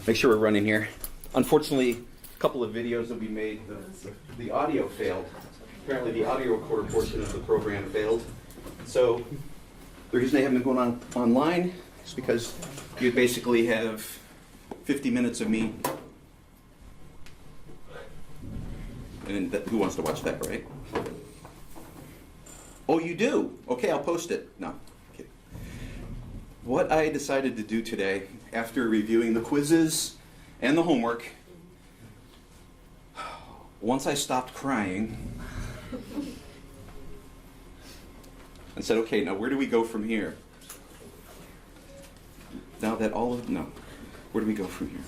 Make sure we're running here. Unfortunately, a couple of videos that we made, the audio failed. Apparently the audio recorder portion of the program failed. So the reason they haven't been going on online is because you basically have 50 minutes of me. And who wants to watch that, right? Oh, you do? Okay, I'll post it. No. Okay. What I decided to do today, after reviewing the quizzes and the homework, once I stopped crying and said, okay, now where do we go from here? Now that where do we go from here?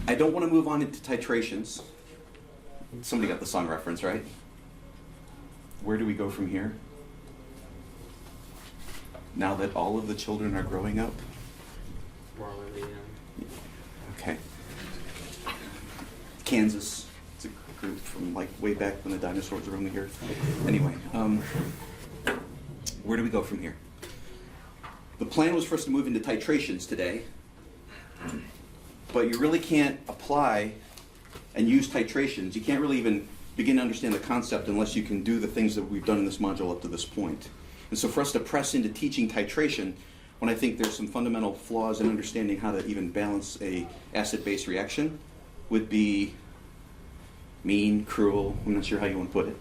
I don't want to move on into titrations. Somebody got the song reference, right? Where do we go from here? Now that all of the children are growing up? Molarity, Okay. Kansas. It's a group from like way back when the dinosaurs were on the earth. Anyway, where do we go from here? The plan was for us to move into titrations today, but you really can't apply and use titrations. You can't really even begin to understand the concept unless you can do the things that we've done in this module up to this point. And so for us to press into teaching titration, when I think there's some fundamental flaws in understanding how to even balance a acid-base reaction, would be mean, cruel, I'm not sure how you want to put it.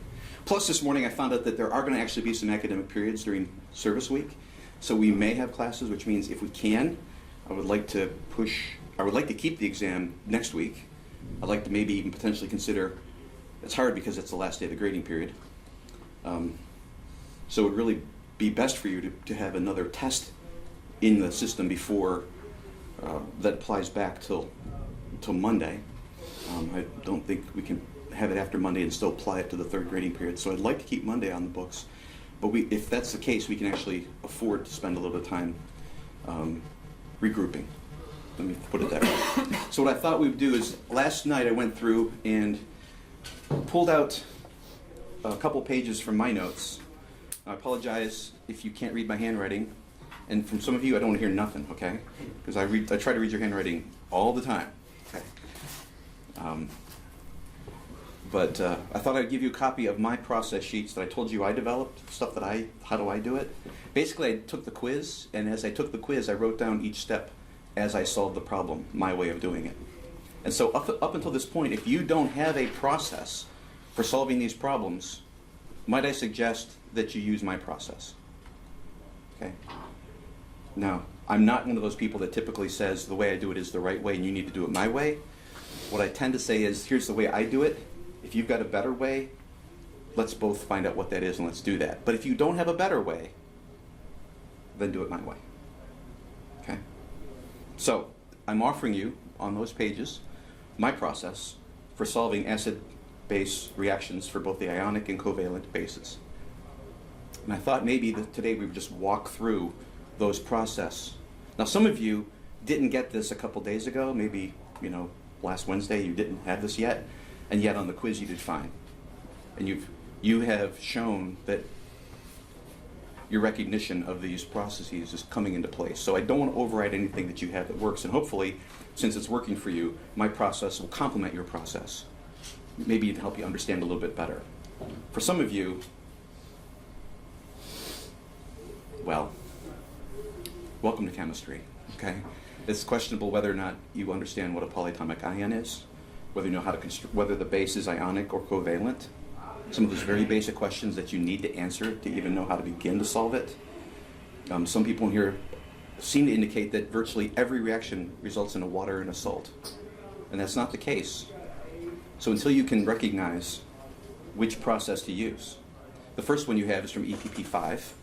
Plus this morning I found out that there are going to actually be some academic periods during service week. So we may have classes, which means if we can, I would like to keep the exam next week. I'd like to maybe even potentially consider, it's hard because it's the last day of the grading period. So it would really be best for you to have another test in the system before that applies back till Monday. I don't think we can have it after Monday and still apply it to the third grading period. So I'd like to keep Monday on the books. But if that's the case, we can actually afford to spend a little bit of time regrouping. Let me put it that way. So what I thought we would do is, last night I went through and pulled out a couple pages from my notes. I apologize if you can't read my handwriting. And from some of you, I don't want to hear nothing, okay? Because I try to read your handwriting all the time. Okay. But I thought I'd give you a copy of my process sheets that I told you I developed, stuff that how do I do it? Basically, I took the quiz, and as I took the quiz, I wrote down each step as I solved the problem, my way of doing it. And so up until this point, if you don't have a process for solving these problems, might I suggest that you use my process? Okay. Now, I'm not one of those people that typically says the way I do it is the right way and you need to do it my way. What I tend to say is, here's the way I do it. If you've got a better way, let's both find out what that is and let's do that. But if you don't have a better way, then do it my way. Okay? So, I'm offering you, on those pages, my process for solving acid-base reactions for both the ionic and covalent bases. And I thought maybe that today we would just walk through those process. Now, some of you didn't get this a couple days ago. Maybe, last Wednesday you didn't have this yet, and yet on the quiz you did fine. And you have shown that your recognition of these processes is coming into place. So I don't want to override anything that you have that works, and hopefully, since it's working for you, my process will complement your process. Maybe to help you understand a little bit better. For some of you, well, welcome to chemistry, okay? It's questionable whether or not you understand what a polyatomic ion is, whether you know how to whether the base is ionic or covalent. Some of those very basic questions that you need to answer to even know how to begin to solve it. Some people in here seem to indicate that virtually every reaction results in a water and a salt. And that's not the case. So until you can recognize which process to use. The first one you have is from EPP5.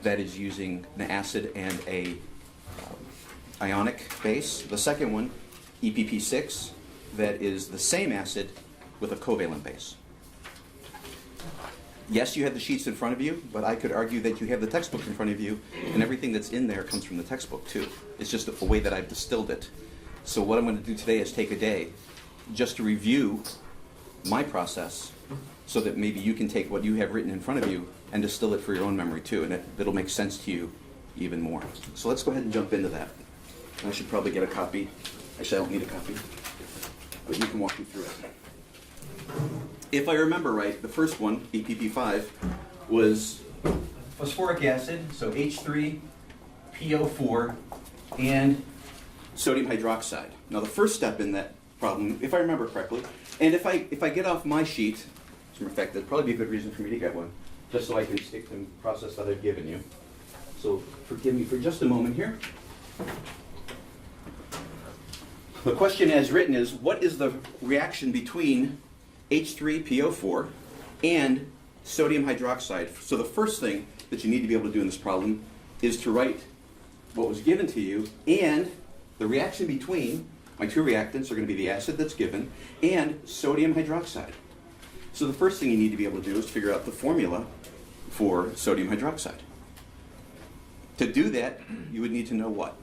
That is using an acid and a ionic base. The second one, EPP6, that is the same acid with a covalent base. Yes, you have the sheets in front of you, but I could argue that you have the textbook in front of you, and everything that's in there comes from the textbook too. It's just the way that I've distilled it. So what I'm going to do today is take a day just to review my process so that maybe you can take what you have written in front of you and distill it for your own memory too, and it'll make sense to you even more. So let's go ahead and jump into that. I should probably get a copy. Actually, I don't need a copy, but you can walk me through it. If I remember right, the first one, EPP5, was phosphoric acid, so H3PO4, and sodium hydroxide. Now, the first step in that problem, if I remember correctly, and if I get off my sheet, as a matter of fact, that'd probably be a good reason for me to get one, just so I can stick to the process that I've given you. So forgive me for just a moment here. The question as written is, what is the reaction between H3PO4 and sodium hydroxide? So the first thing that you need to be able to do in this problem is to write what was given to you and the reaction between my two reactants are going to be the acid that's given and sodium hydroxide. So the first thing you need to be able to do is figure out the formula for sodium hydroxide. To do that, you would need to know what?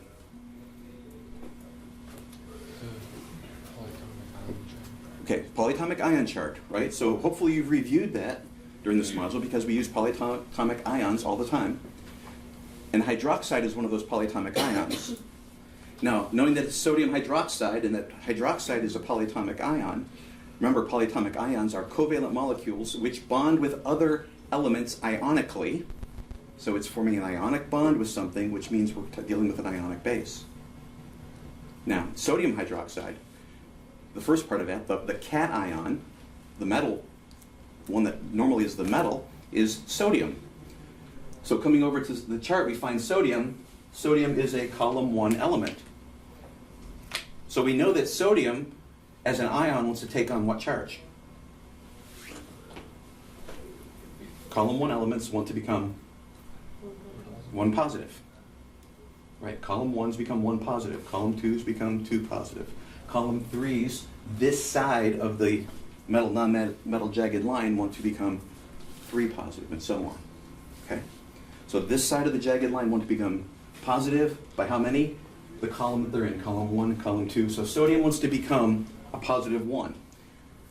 Okay, polyatomic ion chart, right? So hopefully you've reviewed that during this module because we use polyatomic ions all the time. And hydroxide is one of those polyatomic ions. Now, knowing that it's sodium hydroxide and that hydroxide is a polyatomic ion, remember polyatomic ions are covalent molecules which bond with other elements ionically. So it's forming an ionic bond with something, which means we're dealing with an ionic base. Now, sodium hydroxide, the first part of that, the cation, the metal, one that normally is the metal, is sodium. So coming over to the chart, we find sodium. Sodium is a column 1 element. So we know that sodium, as an ion, wants to take on what charge? Column 1 elements want to become 1 positive. Right? Column 1s become 1 positive. Column 2s become 2 positive. Column 3s, this side of the metal, non-metal jagged line, want to become 3 positive, and so on. Okay? So this side of the jagged line want to become positive by how many? The column that they're in, column 1, column 2. So sodium wants to become a positive 1.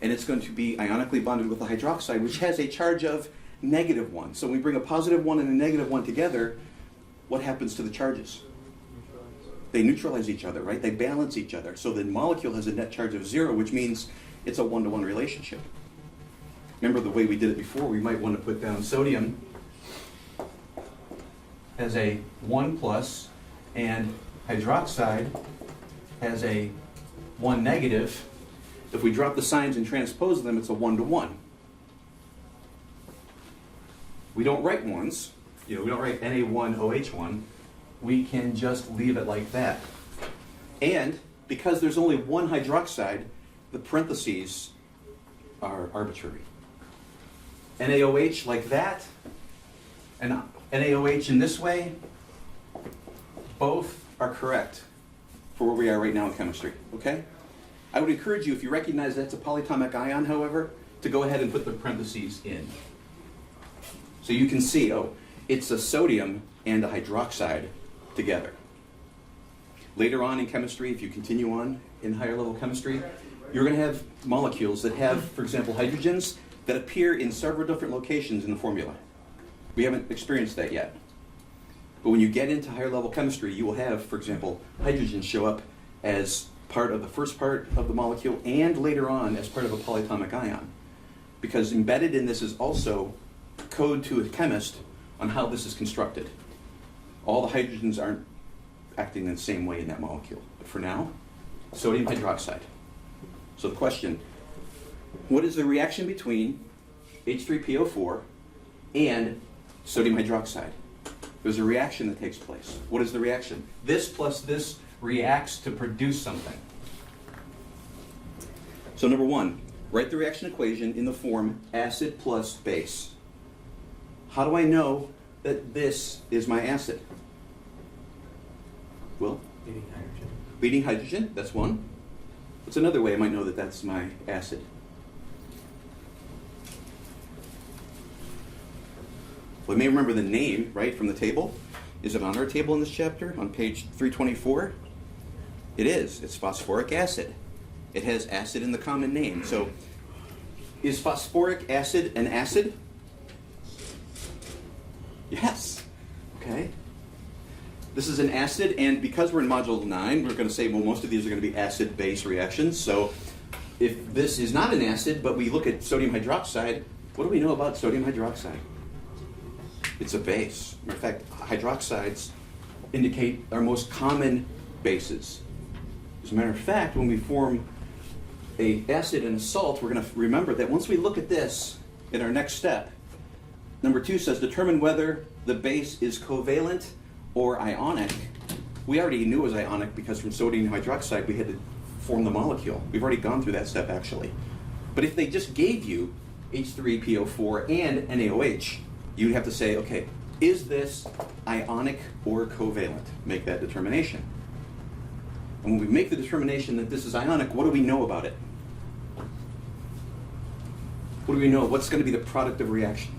And it's going to be ionically bonded with the hydroxide, which has a charge of -1. So when we bring a positive 1 and a -1 together, what happens to the charges? They neutralize each other, right? They balance each other. So the molecule has a net charge of 0, which means it's a 1-to-1 relationship. Remember the way we did it before? We might want to put down sodium as a 1 plus, and hydroxide has a 1 negative. If we drop the signs and transpose them, it's a 1-to-1. We don't write 1s. We don't write Na1OH1. We can just leave it like that. And because there's only 1 hydroxide, the parentheses are arbitrary. NaOH like that, and NaOH in this way, both are correct for where we are right now in chemistry, okay? I would encourage you, if you recognize that's a polyatomic ion, however, to go ahead and put the parentheses in. So you can see, oh, it's a sodium and a hydroxide together. Later on in chemistry, if you continue on in higher level chemistry, you're going to have molecules that have, for example, hydrogens that appear in several different locations in the formula. We haven't experienced that yet. But when you get into higher level chemistry, you will have, for example, hydrogens show up as part of the first part of the molecule and later on as part of a polyatomic ion. Because embedded in this is also code to a chemist on how this is constructed. All the hydrogens aren't acting in the same way in that molecule. But for now, sodium hydroxide. So the question, what is the reaction between H3PO4 and sodium hydroxide? There's a reaction that takes place. What is the reaction? This plus this reacts to produce something. So number 1, write the reaction equation in the form acid plus base. How do I know that this is my acid? Will? Leading hydrogen. Leading hydrogen, that's one. What's another way I might know that that's my acid? Well, I may remember the name, right, from the table. Is it on our table in this chapter, on page 324? It is. It's phosphoric acid. It has acid in the common name. So, is phosphoric acid an acid? Yes. Okay. This is an acid, and because we're in Module 9, we're going to say, well, most of these are going to be acid-base reactions. So if this is not an acid, but we look at sodium hydroxide, what do we know about sodium hydroxide? It's a base. In fact, hydroxides indicate our most common bases. As a matter of fact, when we form an acid and a salt, we're going to remember that once we look at this in our next step, number 2 says determine whether the base is covalent or ionic. We already knew it was ionic because from sodium hydroxide we had to form the molecule. We've already gone through that step actually. But if they just gave you H3PO4 and NaOH, you'd have to say, okay, is this ionic or covalent? Make that determination. And when we make the determination that this is ionic, what do we know about it? What do we know? What's going to be the product of reaction?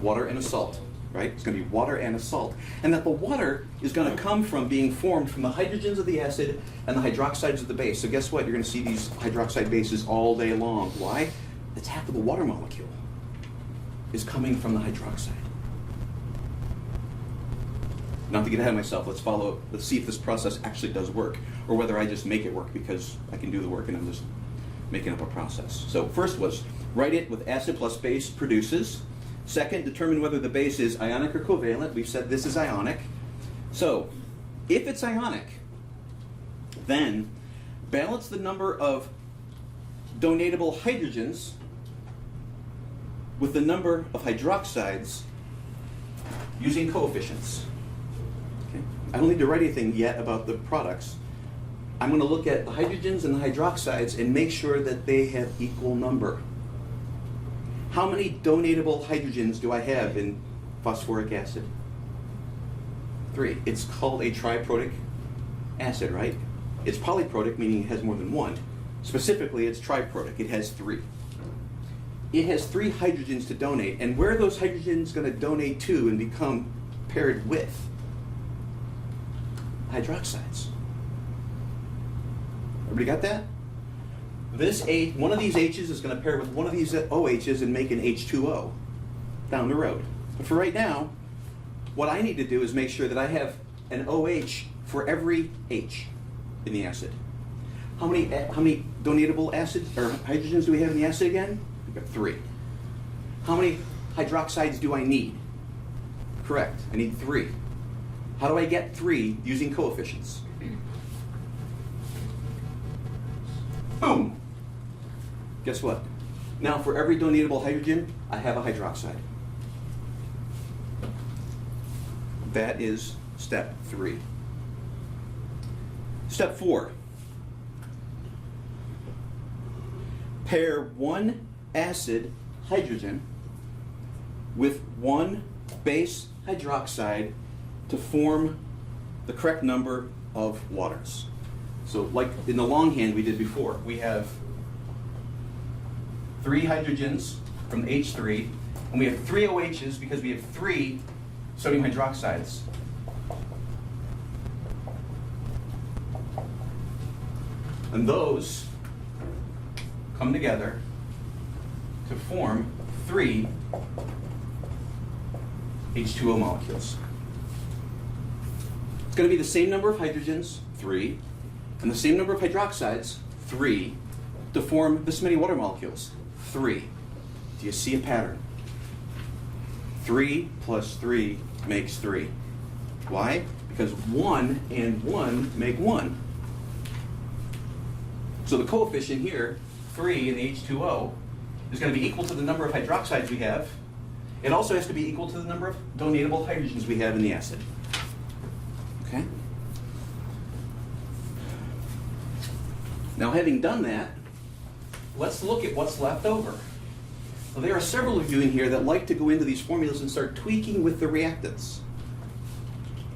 Water and a salt, right? It's going to be water and a salt. And that the water is going to come from being formed from the hydrogens of the acid and the hydroxides of the base. So guess what? You're going to see these hydroxide bases all day long. Why? It's half of the water molecule is coming from the hydroxide. Not to get ahead of myself, let's see if this process actually does work, or whether I just make it work because I can do the work and I'm just making up a process. So first was, write it with acid plus base produces. Second, determine whether the base is ionic or covalent. We've said this is ionic. So if it's ionic, then balance the number of donatable hydrogens with the number of hydroxides using coefficients. Okay. I don't need to write anything yet about the products. I'm going to look at the hydrogens and the hydroxides and make sure that they have equal number. How many donatable hydrogens do I have in phosphoric acid? 3. It's called a triprotic acid, right? It's polyprotic, meaning it has more than one. Specifically, it's triprotic. It has 3. It has 3 hydrogens to donate, and where are those hydrogens going to donate to and become paired with? Hydroxides. Everybody got that? One of these H's is going to pair with one of these OH's and make an H2O down the road. But for right now, what I need to do is make sure that I have an OH for every H in the acid. How many donatable acid or hydrogens do we have in the acid again? We've got 3. How many hydroxides do I need? Correct, I need 3. How do I get 3 using coefficients? Boom! Guess what? Now for every donatable hydrogen, I have a hydroxide. That is step 3. Step 4. Pair one acid hydrogen with one base hydroxide to form the correct number of waters. So like in the longhand we did before, we have 3 hydrogens from H3, and we have 3 OHs because we have 3 sodium hydroxides. And those come together to form 3 H2O molecules. It's going to be the same number of hydrogens, 3, and the same number of hydroxides, 3, to form this many water molecules, 3. Do you see a pattern? 3 plus 3 makes 3. Why? Because 1 and 1 make 1. So the coefficient here, 3 in the H2O, is going to be equal to the number of hydroxides we have. It also has to be equal to the number of donatable hydrogens we have in the acid. Okay? Now, having done that, let's look at what's left over. Well, there are several of you in here that like to go into these formulas and start tweaking with the reactants.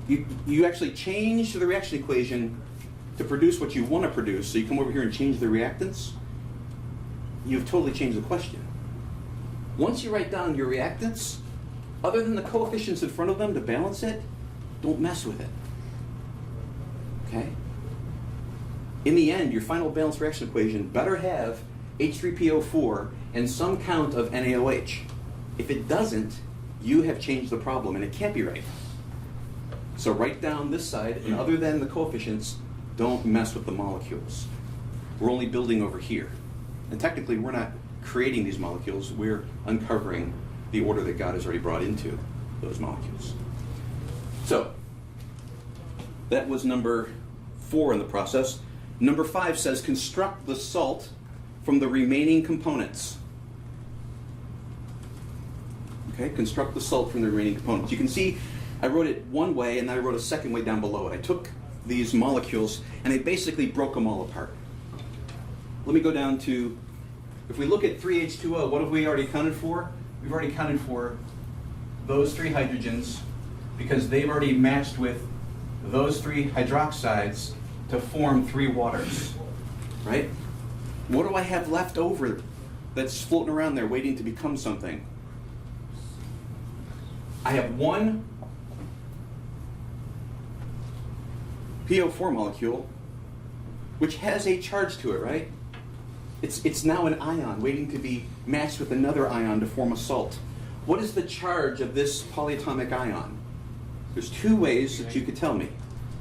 You actually change the reaction equation to produce what you want to produce, so you come over here and change the reactants. You've totally changed the question. Once you write down your reactants, other than the coefficients in front of them to balance it, don't mess with it. Okay? In the end, your final balanced reaction equation better have H3PO4 and some count of NaOH. If it doesn't, you have changed the problem and it can't be right. So write down this side, and other than the coefficients, don't mess with the molecules. We're only building over here. And technically, we're not creating these molecules, we're uncovering the order that God has already brought into those molecules. So, that was number 4 in the process. Number 5 says, construct the salt from the remaining components. Okay, construct the salt from the remaining components. You can see I wrote it one way and then I wrote a second way down below it. I took these molecules and I basically broke them all apart. Let me go down to, if we look at 3H2O, what have we already accounted for? We've already accounted for those 3 hydrogens because they've already matched with those 3 hydroxides to form 3 waters, right? What do I have left over that's floating around there waiting to become something? I have one PO4 molecule which has a charge to it, right? It's now an ion waiting to be matched with another ion to form a salt. What is the charge of this polyatomic ion? There's 2 ways that you could tell me.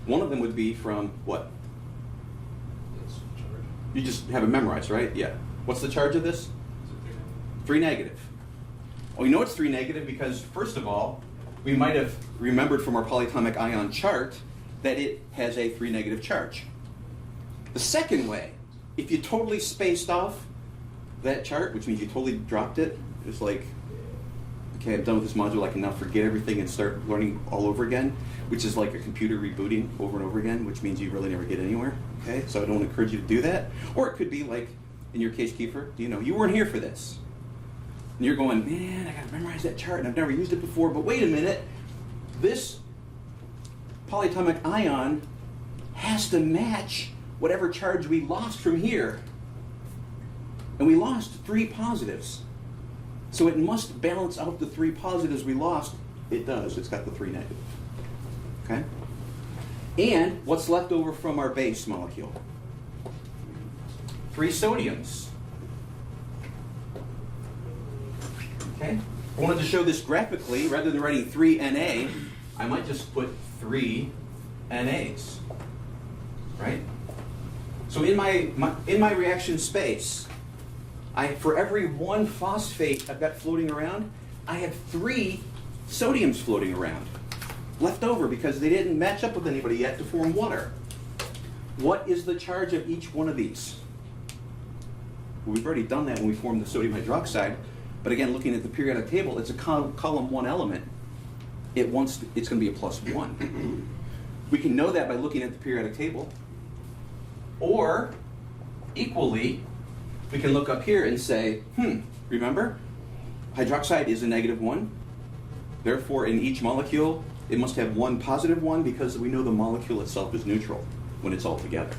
One of them would be from what? It's charged. You just have it memorized, right? Yeah. What's the charge of this? Is it 3 negative. Well, you know it's 3 negative because, first of all, we might have remembered from our polyatomic ion chart that it has a 3 negative charge. The second way, if you totally spaced off that chart, which means you totally dropped it, it's like, okay, I'm done with this module, I can now forget everything and start learning all over again, which is like a computer rebooting over and over again, which means you really never get anywhere, okay? So I don't encourage you to do that. Or it could be like, in your case, Kiefer, you weren't here for this. And you're going, man, I gotta memorize that chart and I've never used it before, but wait a minute, this polyatomic ion has to match whatever charge we lost from here. And we lost 3 positives. So it must balance out the 3 positives we lost. It does, it's got the 3 negative. Okay? And what's left over from our base molecule? 3 sodiums. Okay? I wanted to show this graphically. Rather than writing 3 Na, I might just put 3 NAs. Right? So in my reaction space, for every 1 phosphate I've got floating around, I have 3 sodiums floating around, left over because they didn't match up with anybody yet to form water. What is the charge of each one of these? Well, we've already done that when we formed the sodium hydroxide, but again, looking at the periodic table, it's a column 1 element. It's going to be a +1. We can know that by looking at the periodic table. Or, equally, we can look up here and say, remember? Hydroxide is a -1. Therefore, in each molecule, it must have 1 +1 because we know the molecule itself is neutral when it's all together.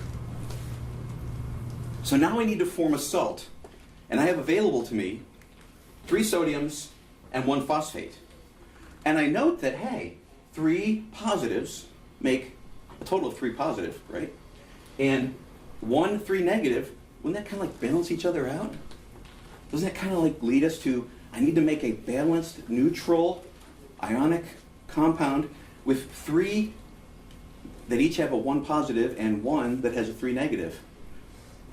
So now I need to form a salt. And I have available to me 3 sodiums and 1 phosphate. And I note that, hey, 3 positives make a total of 3 positive, right? And 1 3 negative, wouldn't that kind of like balance each other out? Doesn't that kind of like lead us to, I need to make a balanced, neutral, ionic compound with 3 that each have a 1 positive and 1 that has a 3 negative.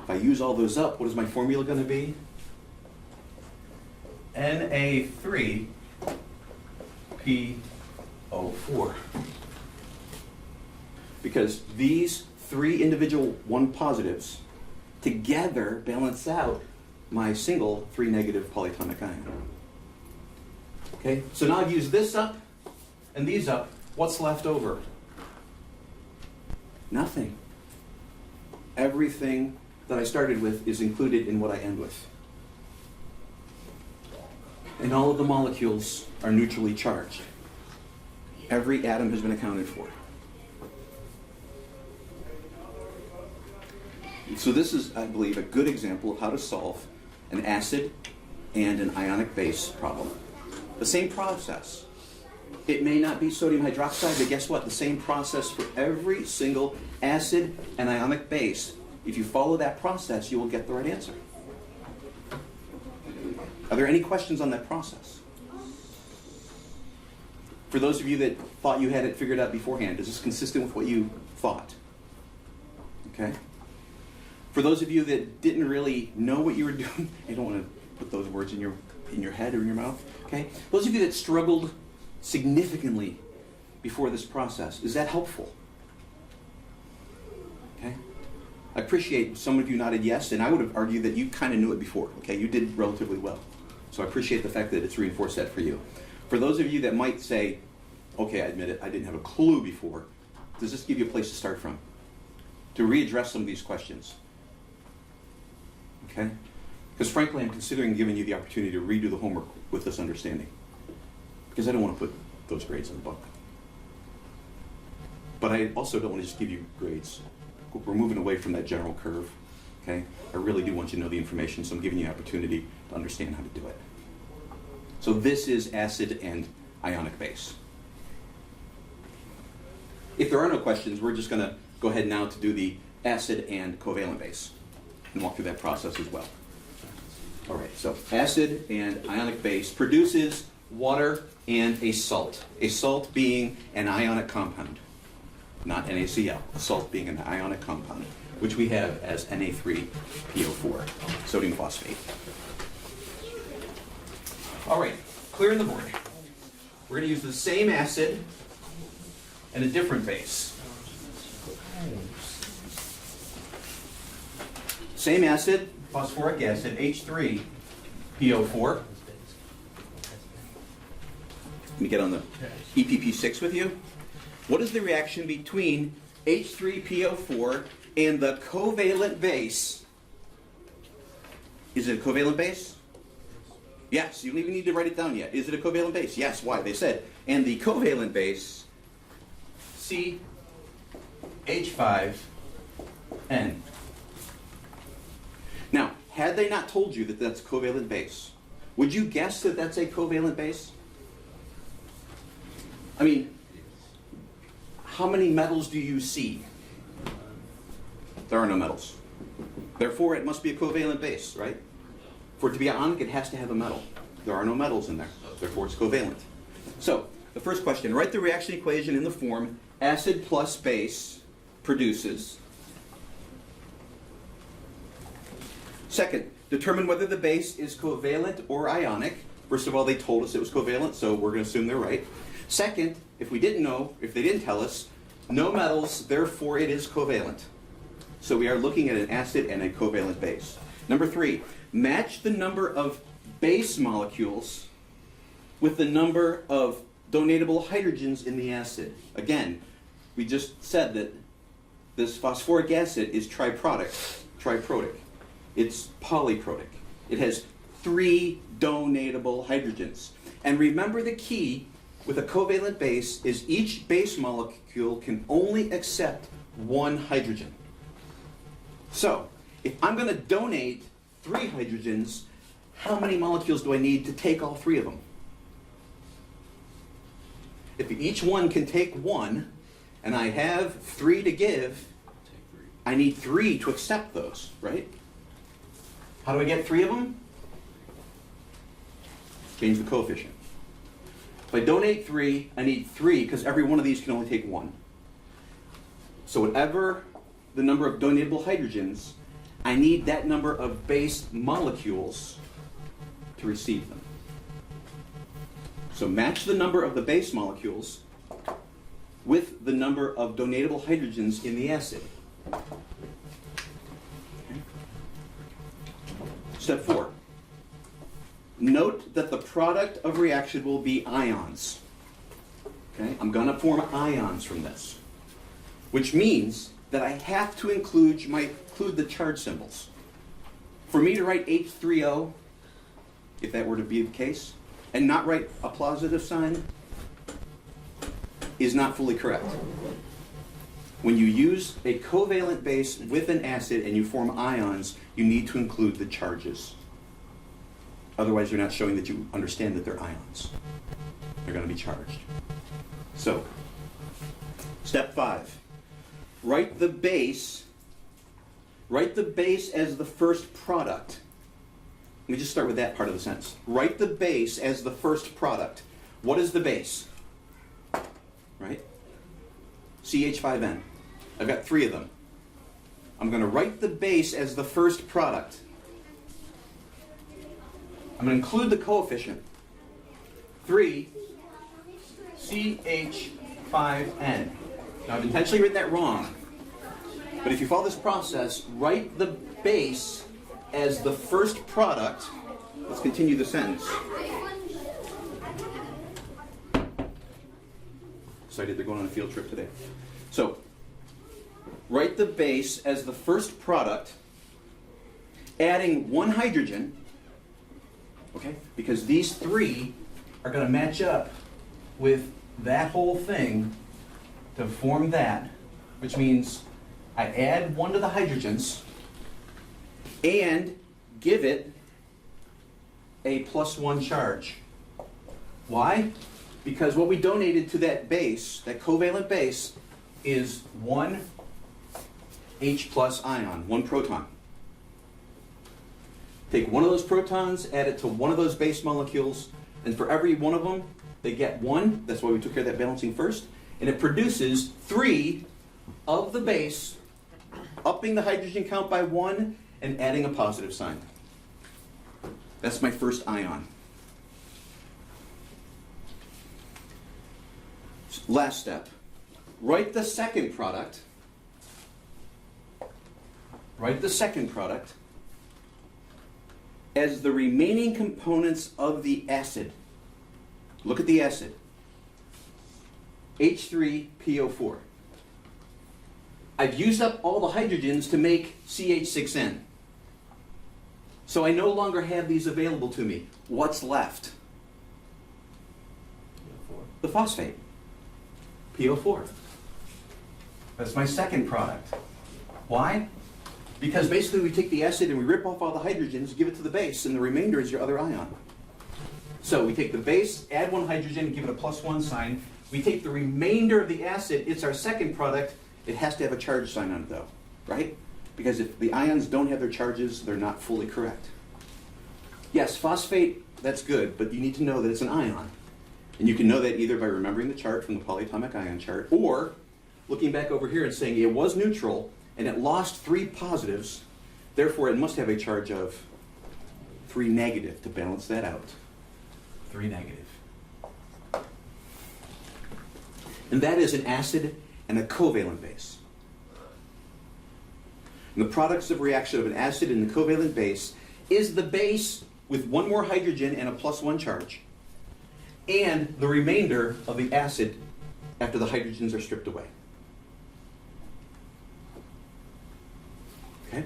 If I use all those up, what is my formula going to be? Na3PO4. Because these 3 individual 1 positives together balance out my single 3 negative polyatomic ion. Okay, so now I've used this up and these up. What's left over? Nothing. Everything that I started with is included in what I end with. And all of the molecules are neutrally charged. Every atom has been accounted for. So this is, I believe, a good example of how to solve an acid and an ionic base problem. The same process. It may not be sodium hydroxide, but guess what? The same process for every single acid and ionic base. If you follow that process, you will get the right answer. Are there any questions on that process? For those of you that thought you had it figured out beforehand, is this consistent with what you thought? Okay. For those of you that didn't really know what you were doing, I don't want to put those words in your head or in your mouth. Okay. Those of you that struggled significantly before this process, is that helpful? Okay. I appreciate some of you nodded yes, and I would have argued that you kind of knew it before. Okay, you did relatively well. So I appreciate the fact that it's reinforced that for you. For those of you that might say, okay, I admit it, I didn't have a clue before, does this give you a place to start from? To readdress some of these questions? Okay? Because frankly, I'm considering giving you the opportunity to redo the homework with this understanding. Because I don't want to put those grades in the book. But I also don't want to just give you grades. We're moving away from that general curve. Okay? I really do want you to know the information, so I'm giving you an opportunity to understand how to do it. So this is acid and ionic base. If there are no questions, we're just going to go ahead now to do the acid and covalent base and walk through that process as well. All right, so acid and ionic base produces water and a salt being an ionic compound, not NaCl, a salt being an ionic compound, which we have as Na3PO4, sodium phosphate. All right, clearing the board. We're going to use the same acid and a different base. Same acid, phosphoric acid, H3PO4. Let me get on the EPP6 with you. What is the reaction between H3PO4 and the covalent base? Is it a covalent base? Yes, you don't even need to write it down yet. Is it a covalent base? Yes, why? They said. And the covalent base, CH5N. Now, had they not told you that that's a covalent base, would you guess that that's a covalent base? I mean, how many metals do you see? There are no metals. Therefore, it must be a covalent base, right? For it to be ionic, it has to have a metal. There are no metals in there. Therefore, it's covalent. So, the first question, write the reaction equation in the form acid plus base produces. Second, determine whether the base is covalent or ionic. First of all, they told us it was covalent, so we're going to assume they're right. Second, if we didn't know, if they didn't tell us, no metals, therefore it is covalent. So we are looking at an acid and a covalent base. Number 3, match the number of base molecules with the number of donatable hydrogens in the acid. Again, we just said that this phosphoric acid is triprotic. It's polyprotic. It has 3 donatable hydrogens. And remember, the key with a covalent base is each base molecule can only accept 1 hydrogen. So, if I'm going to donate 3 hydrogens, how many molecules do I need to take all 3 of them? If each one can take 1, and I have 3 to give, I need 3 to accept those, right? How do I get 3 of them? Change the coefficient. If I donate 3, I need 3 because every one of these can only take 1. So whatever the number of donatable hydrogens, I need that number of base molecules to receive them. So match the number of the base molecules with the number of donatable hydrogens in the acid. Okay. Step 4. Note that the product of reaction will be ions. Okay? I'm going to form ions from this, which means that I have to include the charge symbols. For me to write H3O, if that were to be the case, and not write a positive sign, is not fully correct. When you use a covalent base with an acid and you form ions, you need to include the charges. Otherwise, you're not showing that you understand that they're ions. They're going to be charged. So, step 5. Write the base as the first product. Let me just start with that part of the sentence. Write the base as the first product. What is the base? right? CH5N. I've got 3 of them. I'm going to write the base as the first product. I'm going to include the coefficient. 3 CH5N. Now I've intentionally written that wrong. But if you follow this process, write the base as the first product. Let's continue the sentence. Excited they're going on a field trip today. So, write the base as the first product, adding 1 hydrogen, okay? Because these 3 are going to match up with that whole thing to form that, which means I add 1 to the hydrogens and give it a +1 charge. Why? Because what we donated to that base, that covalent base, is 1 H+ ion, 1 proton. Take 1 of those protons, add it to 1 of those base molecules, and for every 1 of them, they get 1. That's why we took care of that balancing first. And it produces 3 of the base, upping the hydrogen count by 1 and adding a positive sign. That's my first ion. Last step. Write the second product. Write the second product as the remaining components of the acid. Look at the acid. H3PO4. I've used up all the hydrogens to make CH6N. So I no longer have these available to me. What's left? The phosphate. PO4. That's my second product. Why? Because basically we take the acid and we rip off all the hydrogens, give it to the base, and the remainder is your other ion. So we take the base, add 1 hydrogen, give it a +1 sign. We take the remainder of the acid, it's our second product. It has to have a charge sign on it though, right? Because if the ions don't have their charges, they're not fully correct. Yes, phosphate, that's good, but you need to know that it's an ion. And you can know that either by remembering the chart from the polyatomic ion chart, or looking back over here and saying it was neutral and it lost 3 positives, therefore it must have a charge of 3 negative to balance that out. 3 negative. And that is an acid and a covalent base. And the products of reaction of an acid and the covalent base is the base with 1 more hydrogen and a +1 charge, and the remainder of the acid after the hydrogens are stripped away. Okay?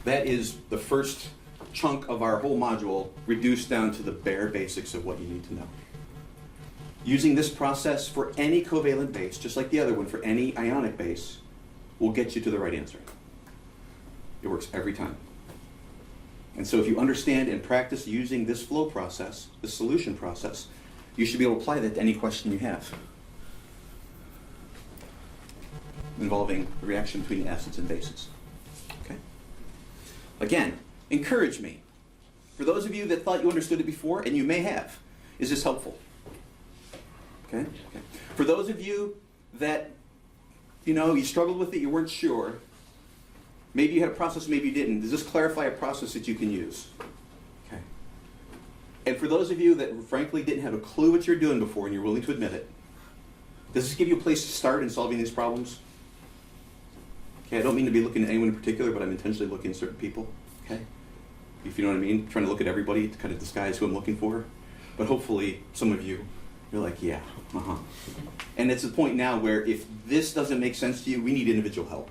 That is the first chunk of our whole module, reduced down to the bare basics of what you need to know. Using this process for any covalent base, just like the other one for any ionic base, will get you to the right answer. It works every time. And so if you understand and practice using this flow process, this solution process, you should be able to apply that to any question you have involving the reaction between acids and bases. Okay? Again, encourage me. For those of you that thought you understood it before, and you may have, is this helpful? Okay? Okay. For those of you that, you struggled with it, you weren't sure, maybe you had a process, maybe you didn't. Does this clarify a process that you can use? Okay. And for those of you that frankly didn't have a clue what you're doing before and you're willing to admit it, does this give you a place to start in solving these problems? Okay, I don't mean to be looking at anyone in particular, but I'm intentionally looking at certain people. Okay? If you know what I mean, trying to look at everybody to kind of disguise who I'm looking for. But hopefully some of you, you're like, yeah, And it's a point now where if this doesn't make sense to you, we need individual help.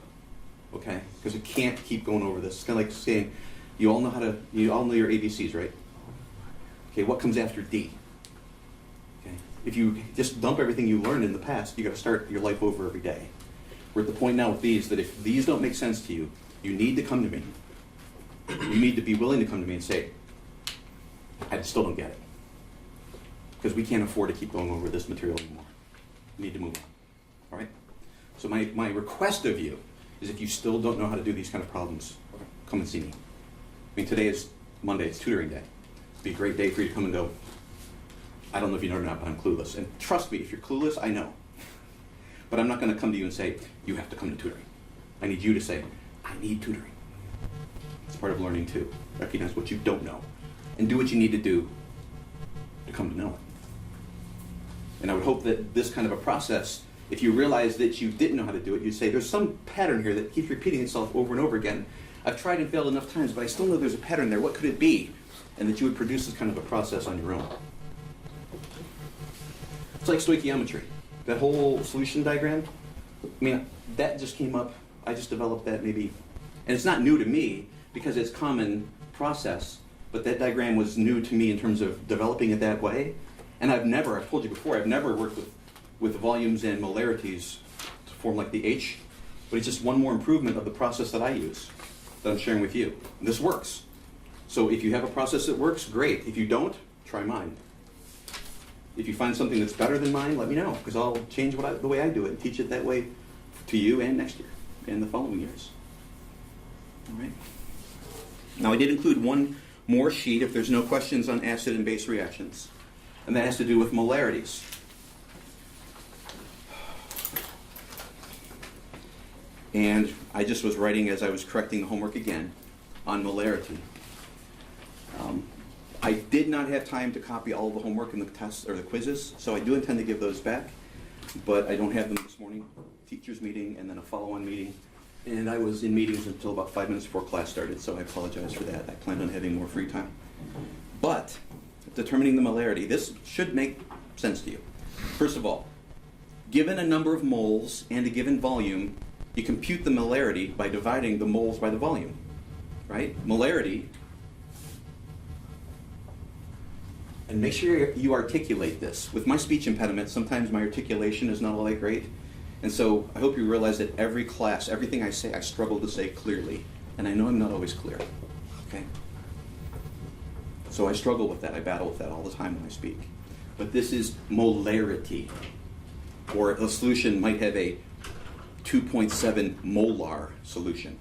Okay? Because we can't keep going over this. It's kind of like saying, you all know your ABCs, right? Okay, what comes after D? Okay. If you just dump everything you learned in the past, you got to start your life over every day. We're at the point now with these that if these don't make sense to you, you need to come to me. You need to be willing to come to me and say, I still don't get it. Because we can't afford to keep going over this material anymore. We need to move on. All right? So my request of you is if you still don't know how to do these kind of problems, come and see me. I mean, today is Monday. It's tutoring day. It'd be a great day for you to come and go, I don't know if you know or not, but I'm clueless. And trust me, if you're clueless, I know. But I'm not going to come to you and say, you have to come to tutoring. I need you to say, I need tutoring. It's part of learning too. Recognize what you don't know and do what you need to do to come to know it. And I would hope that this kind of a process, if you realize that you didn't know how to do it, you say, there's some pattern here that keeps repeating itself over and over again. I've tried and failed enough times, but I still know there's a pattern there. What could it be? And that you would produce this kind of a process on your own. It's like stoichiometry. That whole solution diagram, I mean, that just came up. I just developed that maybe, and it's not new to me because it's common process, but that diagram was new to me in terms of developing it that way. And I've told you before, I've never worked with volumes and molarities to form like the H, but it's just one more improvement of the process that I use, that I'm sharing with you. And this works. So if you have a process that works, great. If you don't, try mine. If you find something that's better than mine, let me know, because I'll change the way I do it and teach it that way to you and next year and the following years. All right. Now, I did include one more sheet if there's no questions on acid and base reactions, and that has to do with molarities. And I just was writing as I was correcting the homework again on molarity. I did not have time to copy all of the homework and the tests or the quizzes, so I do intend to give those back, but I don't have them this morning. Teachers meeting and then a follow-on meeting, and I was in meetings until about 5 minutes before class started, so I apologize for that. I planned on having more free time. But determining the molarity, this should make sense to you. First of all, given a number of moles and a given volume, you compute the molarity by dividing the moles by the volume, right? Molarity. And make sure you articulate this. With my speech impediment, sometimes my articulation is not all that great. And so I hope you realize that every class, everything I say, I struggle to say clearly. And I know I'm not always clear. Okay? So I struggle with that. I battle with that all the time when I speak. But this is molarity. Or a solution might have a 2.7 molar solution.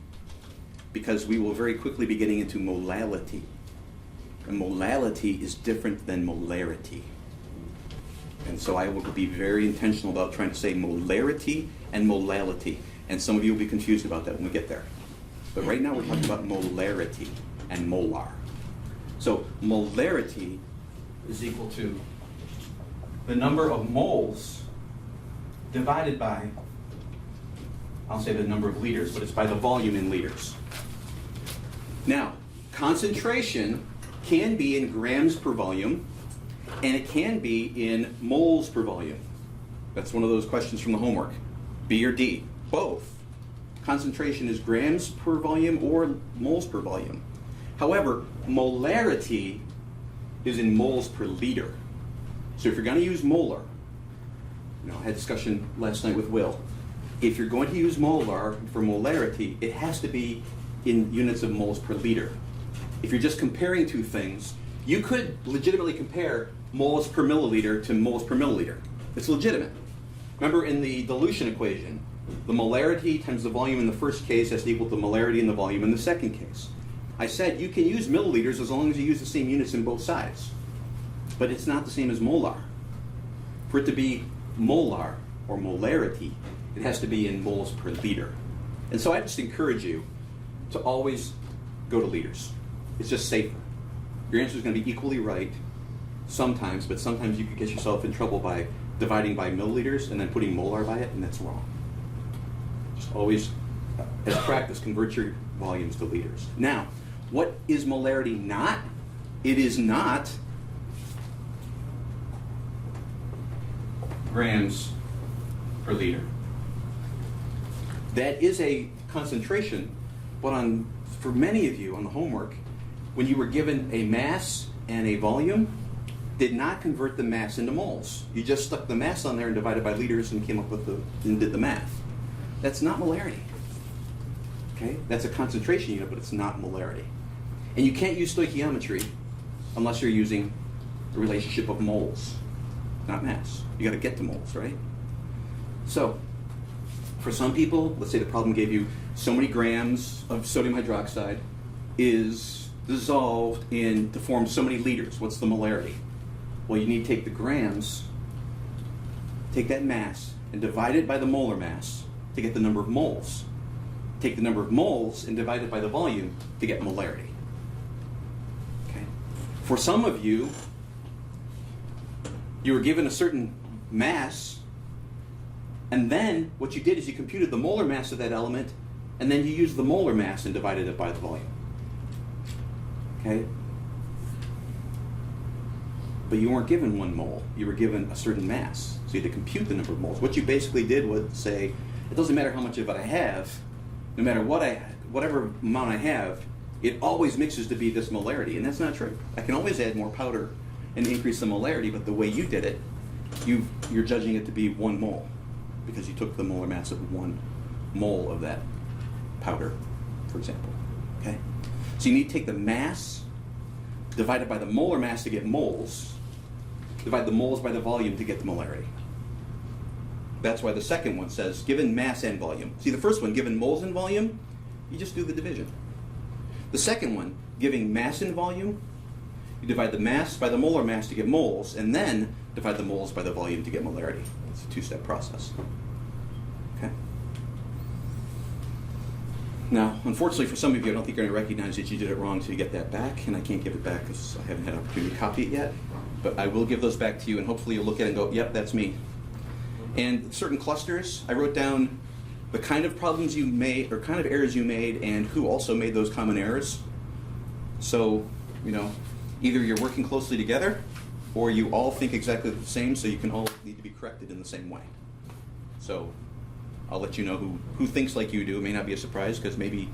Because we will very quickly be getting into molality. And molality is different than molarity. And so I will be very intentional about trying to say molarity and molality. And some of you will be confused about that when we get there. But right now we're talking about molarity and molar. So molarity is equal to the number of moles divided by, I'll say the number of liters, but it's by the volume in liters. Now, concentration can be in grams per volume, and it can be in moles per volume. That's one of those questions from the homework. B or D? Both. Concentration is grams per volume or moles per volume. However, molarity is in moles per liter. So if you're going to use molar, I had a discussion last night with Will. If you're going to use molar for molarity, it has to be in units of moles per liter. If you're just comparing two things, you could legitimately compare moles per milliliter to moles per milliliter. It's legitimate. Remember in the dilution equation, the molarity times the volume in the first case has to equal the molarity in the volume in the second case. I said you can use milliliters as long as you use the same units in both sides. But it's not the same as molar. For it to be molar or molarity, it has to be in moles per liter. And so I just encourage you to always go to liters. It's just safer. Your answer is going to be equally right sometimes, but sometimes you could get yourself in trouble by dividing by milliliters and then putting molar by it, and that's wrong. Just always, as practice, convert your volumes to liters. Now, what is molarity not? It is not grams per liter. That is a concentration, but for many of you on the homework, when you were given a mass and a volume, did not convert the mass into moles. You just stuck the mass on there and divided by liters and came up with and did the math. That's not molarity. Okay? That's a concentration unit, but it's not molarity. And you can't use stoichiometry unless you're using the relationship of moles, not mass. You got to get to moles, right? So, for some people, let's say the problem gave you so many grams of sodium hydroxide is dissolved to form so many liters. What's the molarity? Well, you need to take the grams, take that mass, and divide it by the molar mass to get the number of moles. Take the number of moles and divide it by the volume to get molarity. Okay. For some of you, you were given a certain mass, and then what you did is you computed the molar mass of that element, and then you used the molar mass and divided it by the volume. Okay? But you weren't given 1 mole. You were given a certain mass. So you had to compute the number of moles. What you basically did was say, it doesn't matter how much of it I have, no matter whatever amount I have, it always mixes to be this molarity. And that's not true. I can always add more powder and increase the molarity, but the way you did it, you're judging it to be 1 mole because you took the molar mass of 1 mole of that powder, for example. Okay? So you need to take the mass, divide it by the molar mass to get moles, divide the moles by the volume to get the molarity. That's why the second one says given mass and volume. See, the first one, given moles and volume, you just do the division. The second one, giving mass and volume, you divide the mass by the molar mass to get moles, and then divide the moles by the volume to get molarity. It's a 2-step process. Okay? Now, unfortunately for some of you, I don't think you're going to recognize that you did it wrong until you get that back, and I can't give it back because I haven't had an opportunity to copy it yet. But I will give those back to you, and hopefully you'll look at it and go, yep, that's me. And certain clusters, I wrote down the kind of problems you made, or kind of errors you made, and who also made those common errors. So, either you're working closely together, or you all think exactly the same, so you can all need to be corrected in the same way. So, I'll let you know who thinks like you do. It may not be a surprise, because maybe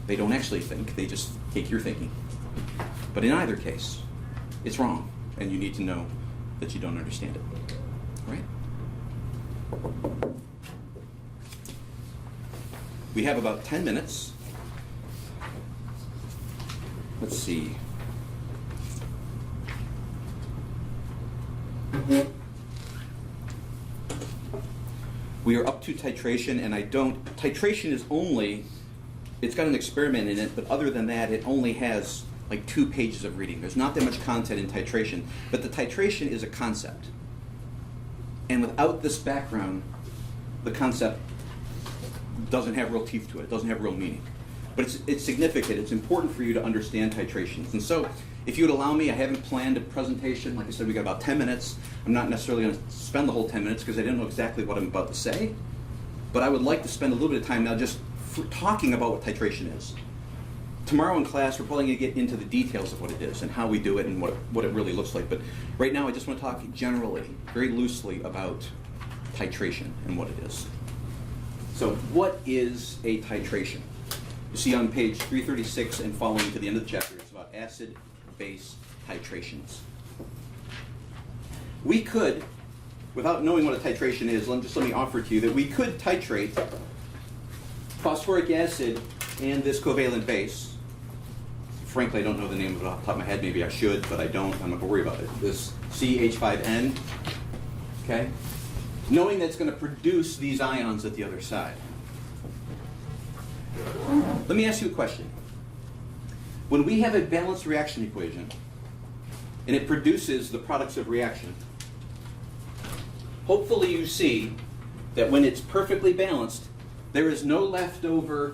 they don't actually think, they just take your thinking. But in either case, it's wrong, and you need to know that you don't understand it. All right? We have about 10 minutes. Let's see. We are up to titration, and titration is only, it's got an experiment in it, but other than that, it only has like 2 pages of reading. There's not that much content in titration, but the titration is a concept. And without this background, the concept doesn't have real teeth to it. It doesn't have real meaning. But it's significant. It's important for you to understand titrations. And so, if you would allow me, I haven't planned a presentation. Like I said, we got about 10 minutes. I'm not necessarily going to spend the whole 10 minutes because I didn't know exactly what I'm about to say. But I would like to spend a little bit of time now just talking about what titration is. Tomorrow in class, we're probably going to get into the details of what it is and how we do it and what it really looks like. But right now, I just want to talk generally, very loosely about titration and what it is. So what is a titration? You see on page 336 and following to the end of the chapter, it's about acid-base titrations. We could, without knowing what a titration is, let me offer to you that we could titrate phosphoric acid and this covalent base. Frankly, I don't know the name of it off the top of my head. Maybe I should, but I don't. I'm not going to worry about it. This CH5N, okay? Knowing that it's going to produce these ions at the other side. Let me ask you a question. When we have a balanced reaction equation, and it produces the products of reaction, hopefully you see that when it's perfectly balanced, there is no leftover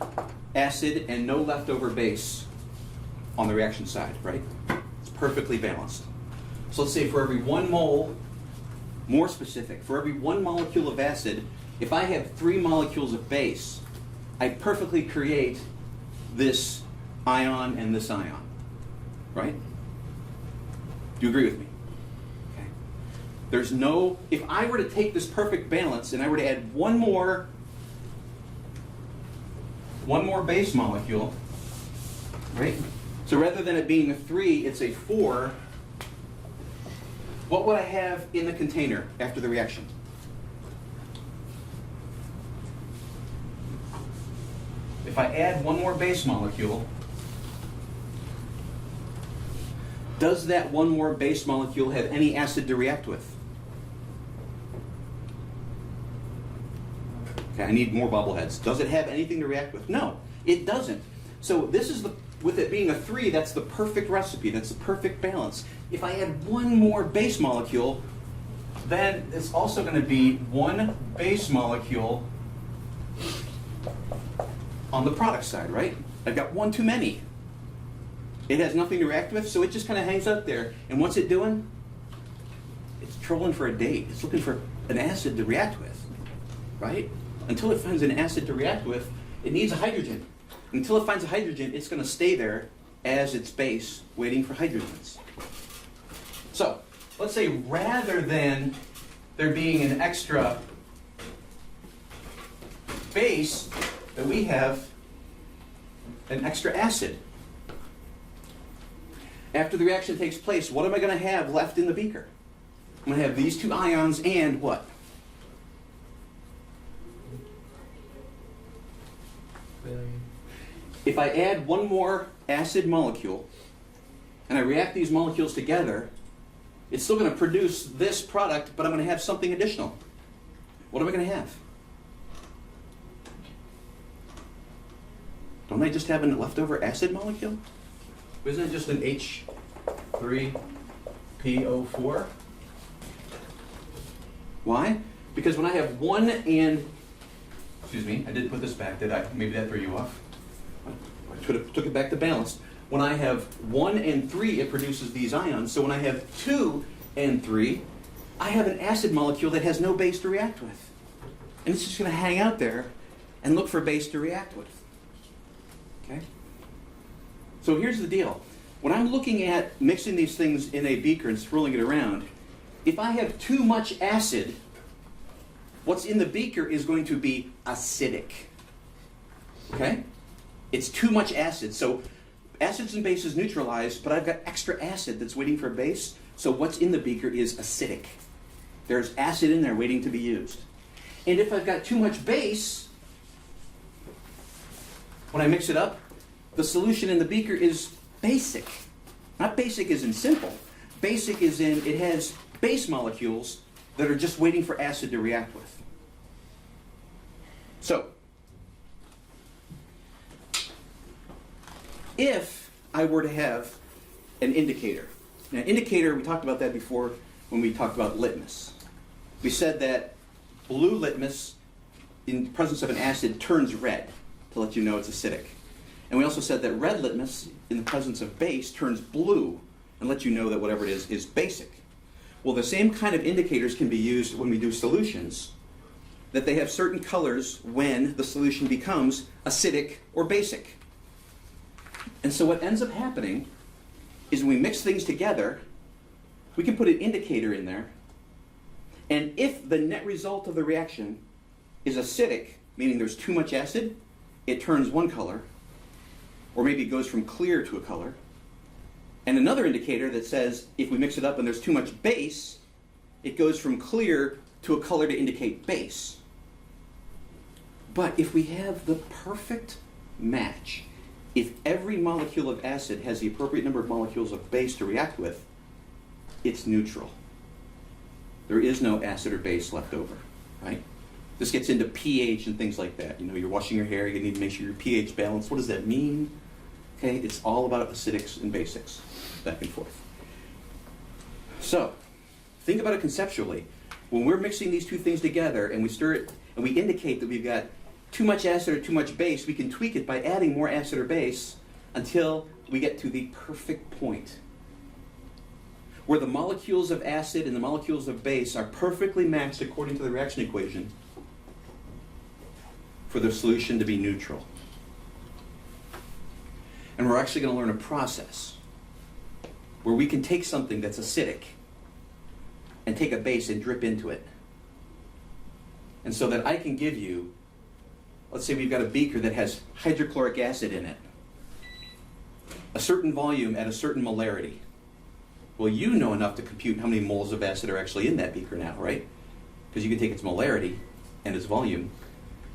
acid and no leftover base on the reaction side, right? It's perfectly balanced. So let's say for every 1 mole, more specific, for every 1 molecule of acid, if I have 3 molecules of base, I perfectly create this ion and this ion, right? Do you agree with me? Okay. There's no, if I were to take this perfect balance and I were to add one more base molecule, right? So rather than it being a 3, it's a 4. What would I have in the container after the reaction? If I add one more base molecule, does that one more base molecule have any acid to react with? Okay, I need more bobbleheads. Does it have anything to react with? No, it doesn't. So this is with it being a 3, that's the perfect recipe. That's the perfect balance. if I add one more base molecule, then it's also going to be one base molecule on the product side, right? I've got one too many. It has nothing to react with, so it just kind of hangs out there. And what's it doing? It's trolling for a date. It's looking for an acid to react with, right? Until it finds an acid to react with, it needs a hydrogen. Until it finds a hydrogen, it's going to stay there as its base, waiting for hydrogens. So, let's say rather than there being an extra base, that we have an extra acid. After the reaction takes place, what am I going to have left in the beaker? I'm going to have these two ions and what? If I add one more acid molecule, and I react these molecules together, it's still going to produce this product, but I'm going to have something additional. What am I going to have? Don't I just have a leftover acid molecule? Isn't it just an H3PO4? Why? Because when I have one and, excuse me, I didn't put this back, did I? Maybe that threw you off. I took it back to balance. When I have 1 and 3, it produces these ions. So when I have 2 and 3, I have an acid molecule that has no base to react with. And it's just going to hang out there and look for a base to react with. Okay? So here's the deal. When I'm looking at mixing these things in a beaker and swirling it around, if I have too much acid, what's in the beaker is going to be acidic. Okay? It's too much acid. So acids and bases neutralize, but I've got extra acid that's waiting for a base. So what's in the beaker is acidic. There's acid in there waiting to be used. And if I've got too much base, when I mix it up, the solution in the beaker is basic. Not basic as in simple. Basic as in it has base molecules that are just waiting for acid to react with. So, if I were to have an indicator. Now, indicator, we talked about that before when we talked about litmus. We said that blue litmus, in the presence of an acid, turns red to let you know it's acidic. And we also said that red litmus, in the presence of base, turns blue and lets you know that whatever it is basic. Well, the same kind of indicators can be used when we do solutions, that they have certain colors when the solution becomes acidic or basic. And so what ends up happening is when we mix things together, we can put an indicator in there, and if the net result of the reaction is acidic, meaning there's too much acid, it turns one color, or maybe it goes from clear to a color. And another indicator that says if we mix it up and there's too much base, it goes from clear to a color to indicate base. But if we have the perfect match, if every molecule of acid has the appropriate number of molecules of base to react with, it's neutral. There is no acid or base left over, right? This gets into pH and things like that. You know, you're washing your hair, you need to make sure your pH balanced. What does that mean? Okay, it's all about acidics and basics, back and forth. So, think about it conceptually. When we're mixing these two things together and we stir it and we indicate that we've got too much acid or too much base, we can tweak it by adding more acid or base until we get to the perfect point where the molecules of acid and the molecules of base are perfectly matched according to the reaction equation for the solution to be neutral. And we're actually going to learn a process where we can take something that's acidic and take a base and drip into it. And so that I can give you, let's say we've got a beaker that has hydrochloric acid in it, a certain volume at a certain molarity. Well, you know enough to compute how many moles of acid are actually in that beaker now, right? Because you can take its molarity and its volume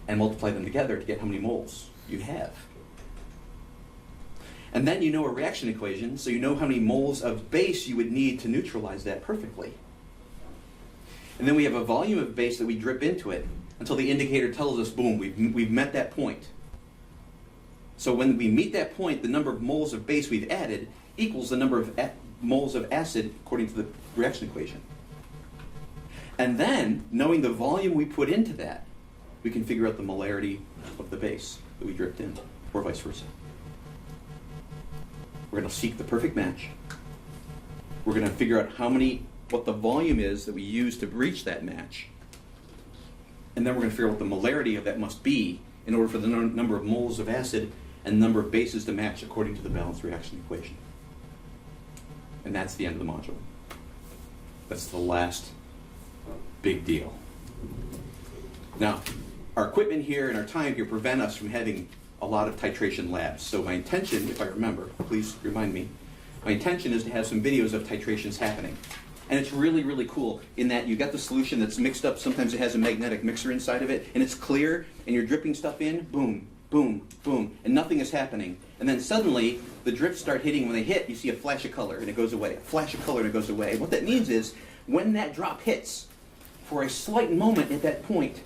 and multiply them together to get how many moles you have. And then you know a reaction equation, so you know how many moles of base you would need to neutralize that perfectly. And then we have a volume of base that we drip into it until the indicator tells us, boom, we've met that point. So when we meet that point, the number of moles of base we've added equals the number of moles of acid according to the reaction equation. And then, knowing the volume we put into that, we can figure out the molarity of the base that we dripped in, or vice versa. We're going to seek the perfect match. We're going to figure out what the volume is that we use to reach that match. And then we're going to figure out what the molarity of that must be in order for the number of moles of acid and number of bases to match according to the balanced reaction equation. And that's the end of the module. That's the last big deal. Now, our equipment here and our time here prevent us from having a lot of titration labs. So my intention, if I remember, please remind me, my intention is to have some videos of titrations happening. And it's really, really cool in that you got the solution that's mixed up. Sometimes it has a magnetic mixer inside of it, and it's clear, and you're dripping stuff in, boom, boom, boom, and nothing is happening. And then suddenly, the drips start hitting. When they hit, you see a flash of color, and it goes away. A flash of color, and it goes away. What that means is, when that drop hits, for a slight moment at that point,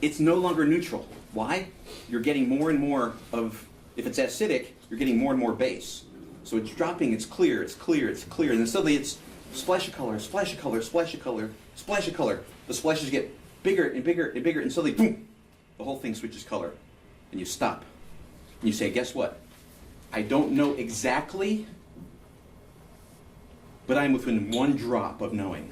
it's no longer neutral. Why? You're getting more and more of, if it's acidic, you're getting more and more base. So it's dropping, it's clear, it's clear, it's clear, and then suddenly it's splash of color, splash of color, splash of color, splash of color. The splashes get bigger and bigger and bigger, and suddenly, boom, the whole thing switches color. And you stop. And you say, guess what? I don't know exactly, but I'm within one drop of knowing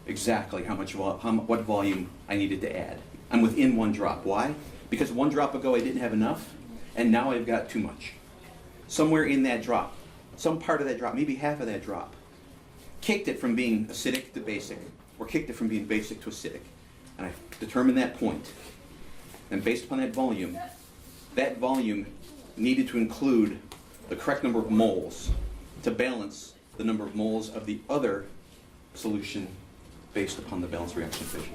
exactly what volume I needed to add. I'm within one drop. Why? Because one drop ago I didn't have enough, and now I've got too much. Somewhere in that drop, some part of that drop, maybe half of that drop, kicked it from being acidic to basic, or kicked it from being basic to acidic. And I determined that point. And based upon that volume needed to include the correct number of moles to balance the number of moles of the other solution based upon the balanced reaction equation.